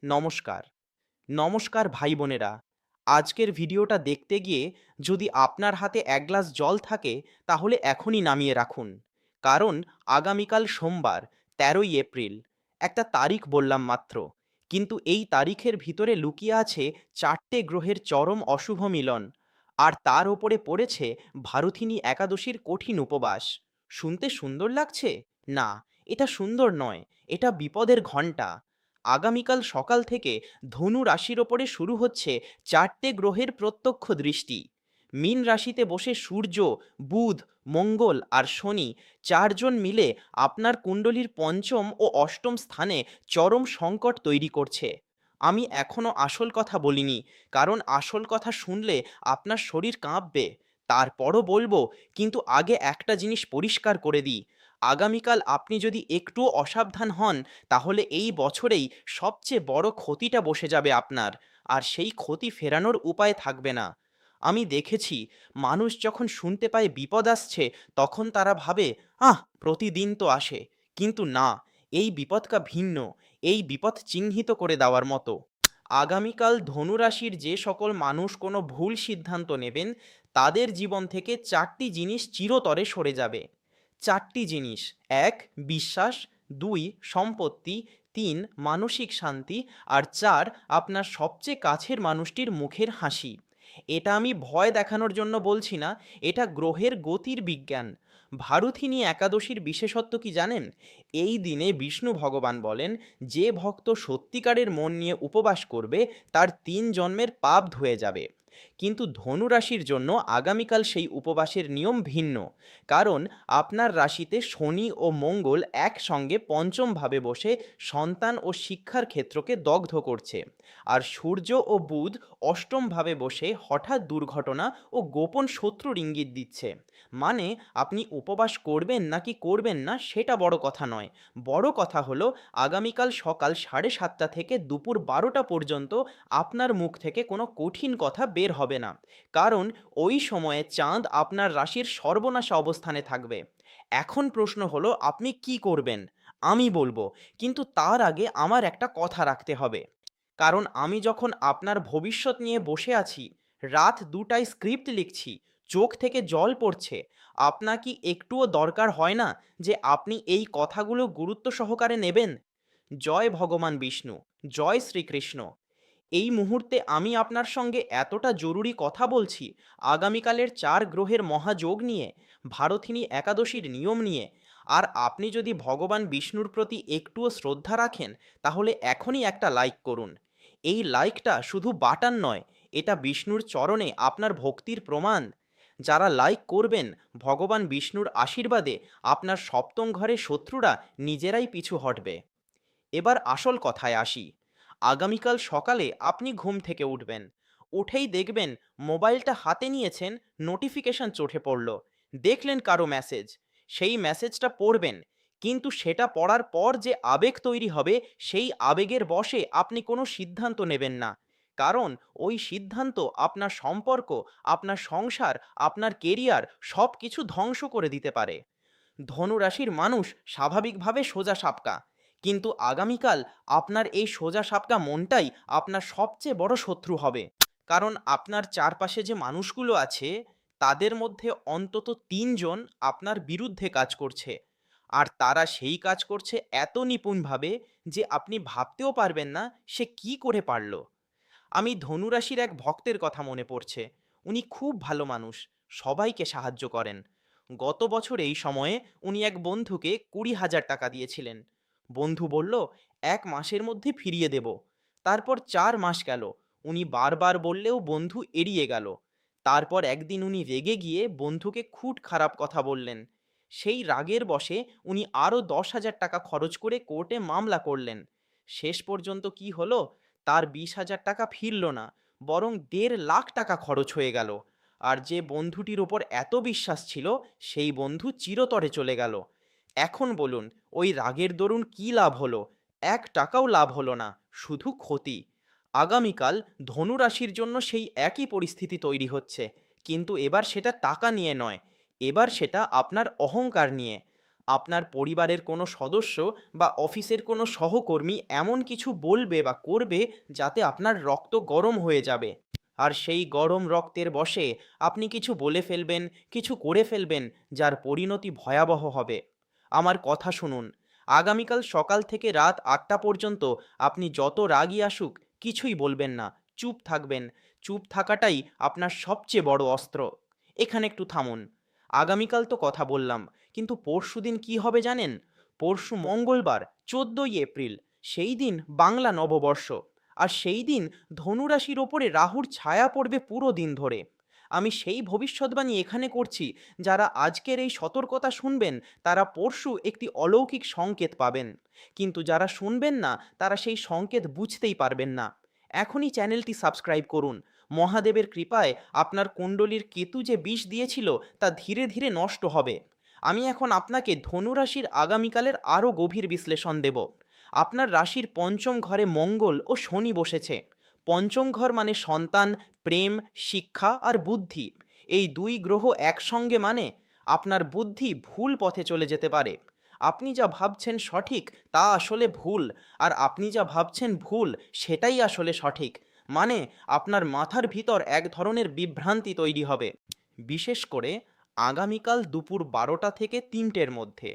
নমস্কার। নমস্কার ভাই বোনেরা। আজকের ভিডিওটা দেখতে গিয়ে যদি আপনার হাতে এক গ্লাস জল থাকে তাহলে এখনই নামিয়ে রাখুন। কারণ আগামীকাল সোমবার ১৩ই এপ্রিল। একটা তারিখ বললাম মাত্র। কিন্তু এই তারিখের ভিতরে লুকিয়ে আছে ৪টে গ্রহের চরম অশুভ মিলন। আর তার ওপরে পড়েছে ভারথিনী একাদশীর কঠিন উপবাস। শুনতে সুন্দর লাগছে? না, এটা সুন্দর নয়। এটা বিপদের ঘণ্টা। আগামীকাল সকাল থেকে ধনু রাশির ওপরে শুরু হচ্ছে ৪টে গ্রহের প্রত্যক্ষ দৃষ্টি। মীন রাশিতে বসে সূর্য, বুধ, মঙ্গল আর শনি ৪জন মিলে আপনার কুণ্ডলীর পঞ্চম ও অষ্টম স্থানে চরম সংকট তৈরি করছে। আমি এখনো আসল কথা বলিনি, কারণ আসল কথা শুনলে আপনার শরীর কাঁপবে। তারপরও বলবো, কিন্তু আগে একটা জিনিস পরিষ্কার করে দিই। আগামীকাল আপনি যদি একটুও অসাবধান হন, তাহলে এই বছরেই সবচেয়ে বড় ক্ষতিটা বসে যাবে আপনার। আর সেই ক্ষতি ফেরানোর উপায় থাকবে না। আমি দেখেছি, মানুষ যখন শুনতে পায় বিপদ আসছে, তখন তারা ভাবে, প্রতিদিন তো আসে। কিন্তু না, এই বিপদটা ভিন্ন। এই বিপদ চিহ্নিত করে দেওয়ার মতো। আগামীকাল ধনুরাশির যে সকল মানুষ কোনো ভুল সিদ্ধান্ত নেবেন, তাদের জীবন থেকে ৪টি জিনিস চিরতরে সরে যাবে। ৪টি জিনিস: ১. বিশ্বাস, ২. সম্পত্তি, ৩. মানসিক শান্তি, আর ৪. আপনার সবচেয়ে কাছের মানুষটির মুখের হাসি। এটা আমি ভয় দেখানোর জন্য বলছি না, এটা গ্রহের গতির বিজ্ঞান। ভারথিনী একাদশীর বিশেষত্ব কি জানেন? এই দিনে বিষ্ণু ভগবান বলেন, যে ভক্ত সত্যিকারের মন নিয়ে উপবাস করবে তার ৩ জন্মের পাপ ধুয়ে যাবে। কিন্তু ধনু রাশির জন্য আগামীকাল সেই উপবাসের নিয়ম ভিন্ন। কারণ আপনার রাশিতে শনি ও মঙ্গল একসঙ্গে পঞ্চমভাবে বসে সন্তান ও শিক্ষার ক্ষেত্রকে দগ্ধ করছে। আর সূর্য ও বুধ অষ্টমভাবে বসে হঠাৎ দুর্ঘটনা ও গোপন শত্রুর ইঙ্গিত দিচ্ছে। মানে, আপনি উপবাস করবেন নাকি করবেন না সেটা বড় কথা নয়। বড় কথা হলো, আগামীকাল সকাল 7:30 থেকে দুপুর 12টা পর্যন্ত আপনার মুখ থেকে কোনো কঠিন কথা বের হবে না। কারণ ওই সময়ে চাঁদ আপনার রাশির সর্বনাশা অবস্থানে থাকবে। এখন প্রশ্ন হলো, আপনি কি করবেন? আমি বলবো, কিন্তু তার আগে আমার একটা কথা রাখতে হবে। কারণ আমি যখন আপনার ভবিষ্যৎ নিয়ে বসে আছি, রাত 2টায় স্ক্রিপ্ট লিখছি, চোখ থেকে জল পড়ছে, আপনার কি একটুও দরকার হয় না যে আপনি এই কথাগুলো গুরুত্ব সহকারে নেবেন? জয় ভগবান বিষ্ণু, জয় শ্রীকৃষ্ণ। এই মুহূর্তে আমি আপনার সঙ্গে এতটা জরুরি কথা বলছি আগামীকালের 4 গ্রহের মহাযোগ নিয়ে, ভারথিনী একাদশীর নিয়ম নিয়ে। আর আপনি যদি ভগবান বিষ্ণুর প্রতি একটুও শ্রদ্ধা রাখেন, তাহলে এখনই একটা লাইক করুন। এই লাইকটা শুধু বাটন নয়, এটা বিষ্ণুর চরণে আপনার ভক্তির প্রমাণ। যারা লাইক করবেন, ভগবান বিষ্ণুর আশীর্বাদে আপনার সপ্তম ঘরে শত্রুরা নিজেরাই পিছু হটবে। এবার আসল কথায় আসি। আগামীকাল সকালে আপনি ঘুম থেকে উঠবেন। উঠেই দেখবেন মোবাইলটা হাতে নিয়েছেন, নোটিফিকেশন চোখে পড়ল। দেখলেন কারো মেসেজ। সেই মেসেজটা পড়বেন। কিন্তু সেটা পড়ার পর যে আবেগ তৈরি হবে, সেই আবেগের বশে আপনি কোনো সিদ্ধান্ত নেবেন না। কারণ ওই সিদ্ধান্ত আপনার সম্পর্ক, আপনার সংসার, আপনার কেরিয়ার সব কিছু ধ্বংস করে দিতে পারে। ধনুরাশির মানুষ স্বাভাবিকভাবে সোজা সাপটা। কিন্তু আগামীকাল আপনার এই সোজা সাপটা মনটাই আপনার সবচেয়ে বড় শত্রু হবে। কারণ আপনার চারপাশে যে মানুষগুলো আছে, তাদের মধ্যে অন্তত 3জন আপনার বিরুদ্ধে কাজ করছে। আর তারা সেই কাজ করছে এত নিপুণভাবে যে আপনি ভাবতেও পারবেন না সে কি করে পারল। আমি ধনুরাশির এক ভক্তের কথা মনে পড়ছে। উনি খুব ভালো মানুষ, সবাইকে সাহায্য করেন। গত বছর এই সময়ে উনি এক বন্ধুকে 20,000 টাকা দিয়েছিলেন। বন্ধু বলল, 1 মাসের মধ্যে ফিরিয়ে দেব। তারপর 4 মাস গেল। উনি বারবার বললেও বন্ধু এড়িয়ে গেল। তারপর একদিন উনি রেগে গিয়ে বন্ধুকে খুব খারাপ কথা বললেন। সেই রাগের বশে উনি আরও 10,000 টাকা খরচ করে কোর্টে মামলা করলেন। শেষ পর্যন্ত কি হলো, তার 20,000 টাকা ফিরল না, বরং 1.5 লাখ টাকা খরচ হয়ে গেল। আর যে বন্ধুটির ওপর এত বিশ্বাস ছিল, সেই বন্ধু চিরতরে চলে গেল। এখন বলুন, ওই রাগের দরুন কি লাভ হলো? 1 টাকাও লাভ হলো না, শুধু ক্ষতি। আগামীকাল ধনু রাশির জন্য সেই একই পরিস্থিতি তৈরি হচ্ছে, কিন্তু এবার সেটা টাকা নিয়ে নয়, এবার সেটা আপনার অহংকার নিয়ে। আপনার পরিবারের কোনো সদস্য বা অফিসের কোনো সহকর্মী এমন কিছু বলবে বা করবে যাতে আপনার রক্ত গরম হয়ে যাবে। আর সেই গরম রক্তের বশে আপনি কিছু বলে ফেলবেন, কিছু করে ফেলবেন, যার পরিণতি ভয়াবহ হবে। আমার কথা শুনুন, আগামীকাল সকাল থেকে রাত ৮টা পর্যন্ত আপনি যত রাগই আসুক কিছুই বলবেন না, চুপ থাকবেন। চুপ থাকাটাই আপনার সবচেয়ে বড় অস্ত্র। এখানে একটু থামুন। আগামীকাল তো কথা বললাম, কিন্তু পরশুদিন কি হবে জানেন? পরশু মঙ্গলবার, ১৪ই এপ্রিল, সেই দিন বাংলা নববর্ষ। আর সেই দিন ধনুরাশির ওপরে রাহুর ছায়া পড়বে পুরো দিন ধরে। আমি সেই ভবিষ্যৎবাণী এখানে করছি, যারা আজকের এই সতর্কতা শুনবেন তারা পরশু একটি অলৌকিক সংকেত পাবেন। কিন্তু যারা শুনবেন না তারা সেই সংকেত বুঝতেই পারবেন না। এখনই চ্যানেলটি সাবস্ক্রাইব করুন। মহাদেবের কৃপায় আপনার কুণ্ডলীর কেতু যে বিষ দিয়েছিল তা ধীরে ধীরে নষ্ট হবে। আমি এখন আপনাকে ধনুরাশির আগামীকালের আরও গভীর বিশ্লেষণ দেব। আপনার রাশির পঞ্চম ঘরে মঙ্গল ও শনি বসেছে। পঞ্চম ঘর মানে সন্তান, প্রেম, শিক্ষা আর বুদ্ধি। এই দুই গ্রহ একসঙ্গে মানে আপনার বুদ্ধি ভুল পথে চলে যেতে পারে। আপনি যা ভাবছেন সঠিক তা আসলে ভুল, আর আপনি যা ভাবছেন ভুল সেটাই আসলে সঠিক। মানে আপনার মাথার ভিতর এক ধরনের বিভ্রান্তি তৈরি হবে। বিশেষ করে আগামীকাল দুপুর ১২টা থেকে ৩টের মধ্যে।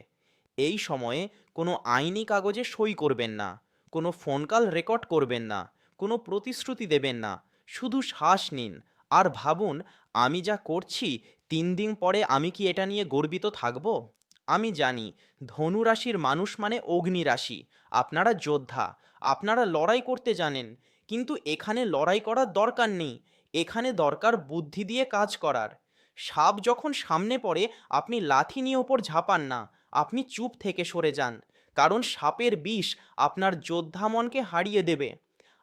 এই সময়ে কোনো আইনি কাগজে সই করবেন না, কোনো ফোন কল রেকর্ড করবেন না, কোনো প্রতিশ্রুতি দেবেন না। শুধু শ্বাস নিন আর ভাবুন, আমি যা করছি ৩ দিন পরে আমি কি এটা নিয়ে গর্বিত থাকব? আমি জানি ধনু রাশির মানুষ মানে অগ্নি রাশি। আপনারা যোদ্ধা, আপনারা লড়াই করতে জানেন। কিন্তু এখানে লড়াই করার দরকার নেই, এখানে দরকার বুদ্ধি দিয়ে কাজ করার। সাপ যখন সামনে পড়ে আপনি লাথি নিয়ে ওপর ঝাঁপান না, আপনি চুপ থেকে সরে যান। কারণ সাপের বিষ আপনার যোদ্ধা মনকে হারিয়ে দেবে।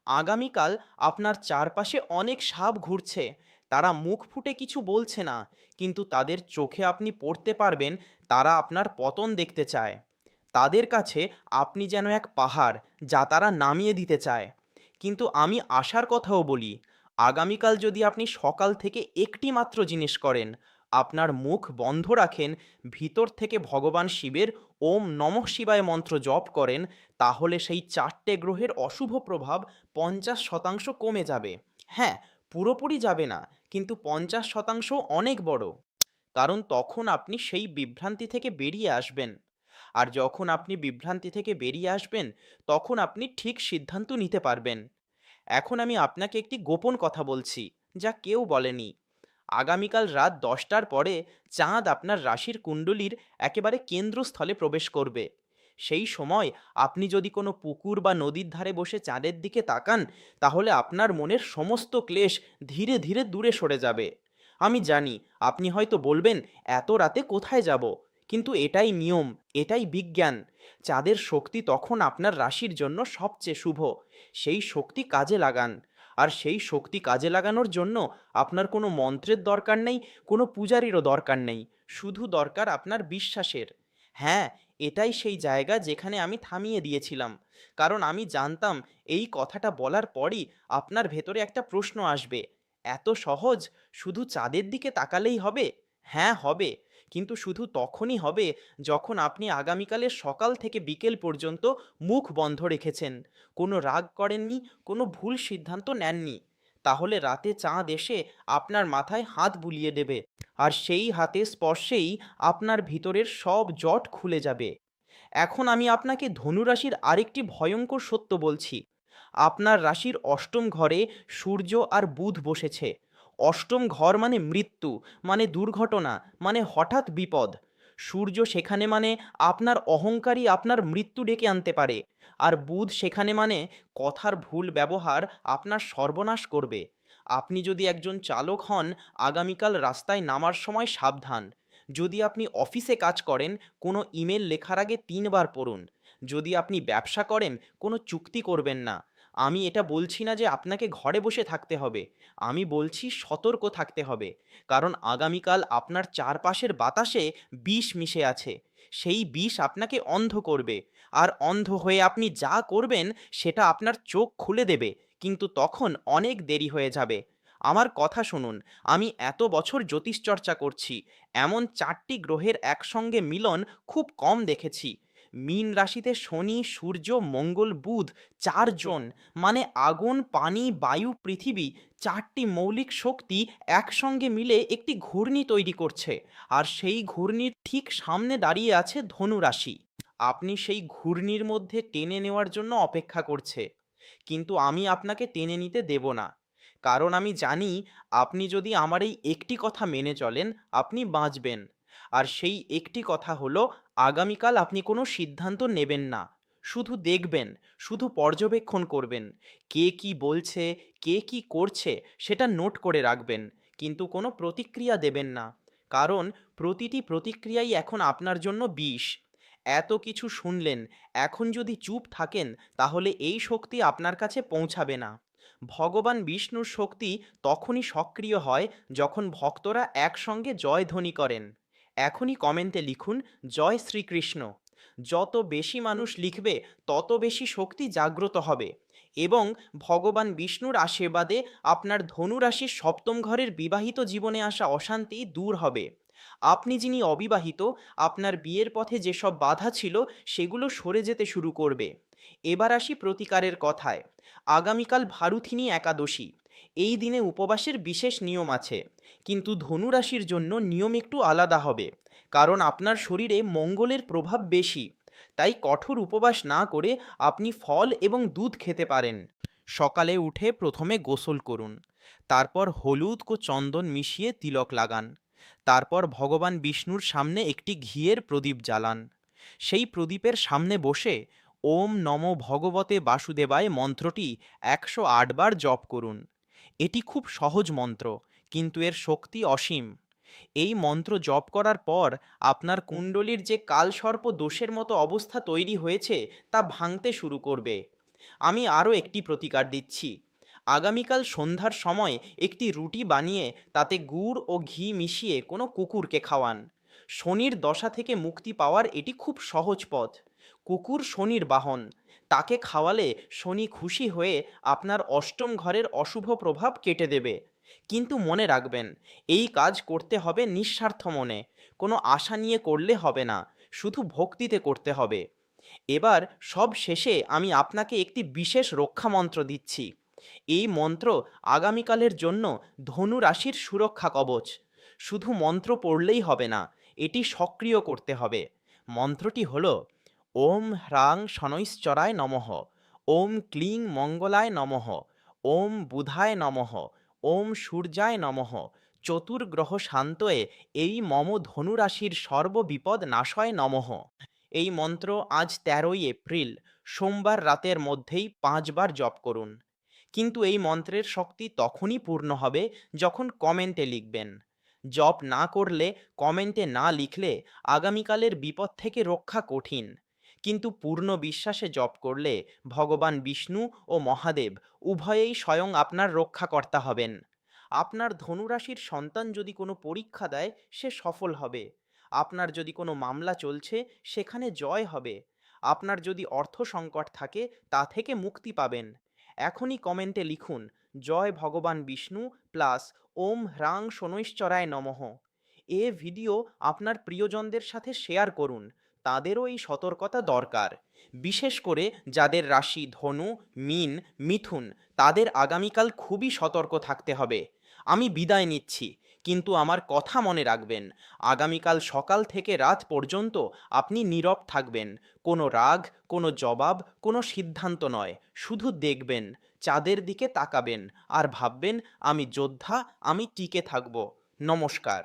আগামীকাল আপনার চারপাশে অনেক সাপ ঘুরছে। তারা মুখ ফুটে কিছু বলছে না, কিন্তু তাদের চোখে আপনি পড়তে পারবেন তারা আপনার পতন দেখতে চায়। তাদের কাছে আপনি যেন এক পাহাড়, যা তারা নামিয়ে দিতে চায়। কিন্তু আমি আশার কথাও বলি, আগামীকাল যদি আপনি সকাল থেকে একটি মাত্র জিনিস করেন, আপনার মুখ বন্ধ রাখেন, ভিতর থেকে ভগবান শিবের ওম নমঃ শিবায় মন্ত্র জপ করেন, তাহলে সেই ৪টে গ্রহের অশুভ প্রভাব ৫০% কমে যাবে। হ্যাঁ, পুরোপুরি যাবে না, কিন্তু ৫০% অনেক বড়। কারণ তখন আপনি সেই বিভ্রান্তি থেকে বেরিয়ে আসবেন। আর যখন আপনি বিভ্রান্তি থেকে বেরিয়ে আসবেন, তখন আপনি ঠিক সিদ্ধান্ত নিতে পারবেন। এখন আমি আপনাকে একটি গোপন কথা বলছি, যা কেউ বলেনি। আগামীকাল রাত ১০টার পরে চাঁদ আপনার রাশির কুণ্ডলীর একেবারে কেন্দ্রস্থলে প্রবেশ করবে। সেই সময় আপনি যদি কোনো পুকুর বা নদীর ধারে বসে চাঁদের দিকে তাকান, তাহলে আপনার মনের সমস্ত ক্লেশ ধীরে ধীরে দূরে সরে যাবে। আমি জানি আপনি হয়তো বলবেন, এত রাতে কোথায় যাব? কিন্তু এটাই নিয়ম, এটাই বিজ্ঞান। চাঁদের শক্তি তখন আপনার রাশির জন্য সবচেয়ে শুভ। সেই শক্তি কাজে লাগান। আর সেই শক্তি কাজে লাগানোর জন্য আপনার কোনো মন্ত্রের দরকার নেই, কোনো পূজারীরও দরকার নেই। শুধু দরকার আপনার বিশ্বাসের। হ্যাঁ, এটাই সেই জায়গা যেখানে আমি থামিয়ে দিয়েছিলাম। কারণ আমি জানতাম এই কথাটা বলার পরই আপনার ভেতরে একটা প্রশ্ন আসবে, এত সহজ? শুধু চাঁদের দিকে তাকালেই হবে? হ্যাঁ, হবে। কিন্তু শুধু তখনই হবে যখন আপনি আগামীকালের সকাল থেকে বিকেল পর্যন্ত মুখ বন্ধ রেখেছেন, কোনো রাগ করেননি, কোনো ভুল সিদ্ধান্ত নেননি। তাহলে রাতে চাঁদ এসে আপনার মাথায় হাত বুলিয়ে দেবে, আর সেই হাতের স্পর্শেই আপনার ভিতরের সব জট খুলে যাবে। এখন আমি আপনাকে ধনুরাশির আরেকটি ভয়ঙ্কর সত্য বলছি। আপনার রাশির অষ্টম ঘরে সূর্য আর বুধ বসেছে। অষ্টম ঘর মানে মৃত্যু, মানে দুর্ঘটনা, মানে হঠাৎ বিপদ। সূর্য সেখানে মানে আপনার অহংকারই আপনার মৃত্যু ডেকে আনতে পারে। আর বুধ সেখানে মানে কথার ভুল ব্যবহার আপনার সর্বনাশ করবে। আপনি যদি একজন চালক হন, আগামীকাল রাস্তায় নামার সময় সাবধান। যদি আপনি অফিসে কাজ করেন, কোনো ইমেল লেখার আগে ৩ বার পড়ুন। যদি আপনি ব্যবসা করেন, কোনো চুক্তি করবেন না। আমি এটা বলছি না যে আপনাকে ঘরে বসে থাকতে হবে, আমি বলছি সতর্ক থাকতে হবে। কারণ আগামীকাল আপনার চারপাশের বাতাসে বিষ মিশে আছে। সেই বিষ আপনাকে অন্ধ করবে, আর অন্ধ হয়ে আপনি যা করবেন সেটা আপনার চোখ খুলে দেবে, কিন্তু তখন অনেক দেরি হয়ে যাবে। আমার কথা শুনুন, আমি এত বছর জ্যোতিষ চর্চা করছি, এমন 4টি গ্রহের একসঙ্গে মিলন খুব কম দেখেছি। মীন রাশিতে শনি, সূর্য, মঙ্গল, বুধ, 4 জন, মানে আগুন, পানি, বায়ু, পৃথিবী, 4টি মৌলিক শক্তি একসঙ্গে মিলে একটি ঘূর্ণি তৈরি করছে। আর সেই ঘূর্ণির ঠিক সামনে দাঁড়িয়ে আছে ধনু রাশি। আপনি সেই ঘূর্ণির মধ্যে টেনে নেওয়ার জন্য অপেক্ষা করছে, কিন্তু আমি আপনাকে টেনে নিতে দেব না। কারণ আমি জানি আপনি যদি আমার এই একটি কথা মেনে চলেন, আপনি বাঁচবেন। আর সেই একটি কথা হলো, আগামীকাল আপনি কোনো সিদ্ধান্ত নেবেন না। শুধু দেখবেন, শুধু পর্যবেক্ষণ করবেন। কে কি বলছে, কে কি করছে সেটা নোট করে রাখবেন। কিন্তু কোনো প্রতিক্রিয়া দেবেন না। কারণ প্রতিটি প্রতিক্রিয়াই এখন আপনার জন্য বিষ। এত কিছু শুনলেন, এখন যদি চুপ থাকেন তাহলে এই শক্তি আপনার কাছে পৌঁছাবে না। ভগবান বিষ্ণুর শক্তি তখনই সক্রিয় হয় যখন ভক্তরা একসঙ্গে জয়ধ্বনি করেন। এখনই কমেন্টে লিখুন, জয় শ্রীকৃষ্ণ। যত বেশি মানুষ লিখবে তত বেশি শক্তি জাগ্রত হবে। এবং ভগবান বিষ্ণুর আশীর্বাদে আপনার ধনুরাশির সপ্তম ঘরের বিবাহিত জীবনে আসা অশান্তি দূর হবে। আপনি যিনি অবিবাহিত, আপনার বিয়ের পথে যেসব বাধা ছিল সেগুলো সরে যেতে শুরু করবে। এবার আসি প্রতিকারের কথায়। আগামীকাল ভারুথিনী একাদশী। এই দিনে উপবাসের বিশেষ নিয়ম আছে, কিন্তু ধনু রাশির জন্য নিয়ম একটু আলাদা হবে। কারণ আপনার শরীরে মঙ্গলের প্রভাব বেশি। তাই কঠোর উপবাস না করে আপনি ফল এবং দুধ খেতে পারেন। সকালে উঠে প্রথমে গোসল করুন। তারপর হলুদ ও চন্দন মিশিয়ে তিলক লাগান। তারপর ভগবান বিষ্ণুর সামনে একটি ঘিয়ের প্রদীপ জ্বালান। সেই প্রদীপের সামনে বসে ওম নমো ভগবতে বাসুদেবায় মন্ত্রটি 108 বার জপ করুন। এটি খুব সহজ মন্ত্র, কিন্তু এর শক্তি অসীম। এই মন্ত্র জপ করার পর আপনার কুণ্ডলীর যে কালসর্প দোষের মতো অবস্থা তৈরি হয়েছে তা ভাঙতে শুরু করবে। আমি আরও একটি প্রতিকার দিচ্ছি। আগামীকাল সন্ধ্যার সময় একটি রুটি বানিয়ে তাতে গুড় ও ঘি মিশিয়ে কোনো কুকুরকে খাওয়ান। শনির দশা থেকে মুক্তি পাওয়ার এটি খুব সহজ পথ। কুকুর শনির বাহন। তাকে খাওয়ালে শনি খুশি হয়ে আপনার অষ্টম ঘরের অশুভ প্রভাব কেটে দেবে। কিন্তু মনে রাখবেন, এই কাজ করতে হবে নিঃস্বার্থ মনে। কোনো আশা নিয়ে করলে হবে না, শুধু ভক্তিতে করতে হবে। এবার সব শেষে আমি আপনাকে একটি বিশেষ রক্ষা মন্ত্র দিচ্ছি। এই মন্ত্র আগামীকালের জন্য ধনু রাশির সুরক্ষা কবচ। শুধু মন্ত্র পড়লেই হবে না, এটি সক্রিয় করতে হবে। মন্ত্রটি হল, ওম হ্রাং শনৈশ্চরায় নমঃ, ওম ক্লিং মঙ্গলায় নমঃ, ওম বুধায় নমঃ, ওম সূর্যায় নমঃ, চতুর্গ্রহ শান্তয়ে এই মম ধনুরাশির সর্ববিপদ নাশয় নমঃ। এই মন্ত্র আজ 13ই এপ্রিল সোমবার রাতের মধ্যেই 5 বার জপ করুন। কিন্তু এই মন্ত্রের শক্তি তখনই পূর্ণ হবে যখন কমেন্টে লিখবেন। জপ না করলে, কমেন্টে না লিখলে আগামীকালের বিপদ থেকে রক্ষা কঠিন। কিন্তু পূর্ণ বিশ্বাসে জপ করলে ভগবান বিষ্ণু ও মহাদেব উভয়েই স্বয়ং আপনার রক্ষাকর্তা হবেন। আপনার ধনুরাশির সন্তান যদি কোনো পরীক্ষা দেয়, সে সফল হবে। আপনার যদি কোনো মামলা চলছে, সেখানে জয় হবে। আপনার যদি অর্থ সংকট থাকে, তা থেকে মুক্তি পাবেন। এখনই কমেন্টে লিখুন, জয় ভগবান বিষ্ণু প্লাস ওম হ্রাং শনৈশ্চরায় নমঃ। এ ভিডিও আপনার প্রিয়জনদের সাথে শেয়ার করুন, তাদেরও এই সতর্কতা দরকার। বিশেষ করে যাদের রাশি ধনু, মীন, মিথুন, তাদের আগামীকাল খুবই সতর্ক থাকতে হবে। আমি বিদায় নিচ্ছি, কিন্তু আমার কথা মনে রাখবেন, আগামীকাল সকাল থেকে রাত পর্যন্ত আপনি নীরব থাকবেন। কোনো রাগ, কোনো জবাব, কোনো সিদ্ধান্ত নয়। শুধু দেখবেন, চাঁদের দিকে তাকাবেন আর ভাববেন, আমি যোদ্ধা, আমি টিকে থাকব। নমস্কার।